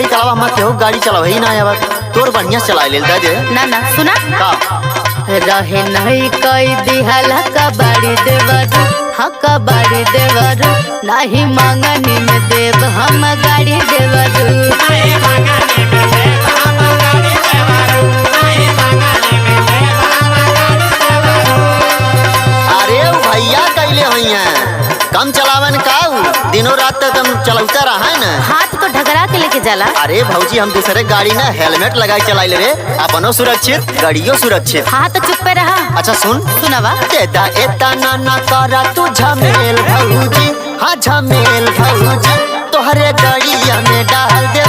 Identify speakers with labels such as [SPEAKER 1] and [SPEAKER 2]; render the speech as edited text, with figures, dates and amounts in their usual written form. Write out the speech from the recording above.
[SPEAKER 1] गाड़ी चलावा हम केहू गाड़ी चलावा ही ना आवा तोर बढ़िया चला ले दे
[SPEAKER 2] ना ना सुना
[SPEAKER 1] का
[SPEAKER 2] रहे नहीं कई दिहल कबाड़ी देवर हका बाड़ी देवर नहीं मांगनी में देव हम गाड़ी देवर
[SPEAKER 1] कम चलावन का दिनों रात तक तुम चलौता रहा है ना
[SPEAKER 2] हाथ तो ढगरा के लेके जाला।
[SPEAKER 1] अरे भौजी हम दूसरे गाड़ी ना हेलमेट लगाई चलाई ले रे अपनो सुरक्षित गाड़ियों सुरक्षित।
[SPEAKER 2] हाँ तो चुप पे रहा।
[SPEAKER 1] अच्छा सुन
[SPEAKER 2] सुनावा
[SPEAKER 1] एदा एता ना करा तू झमेल भौजी हाँ झमेल भौजी तोहरे गाड़िया में डाल दे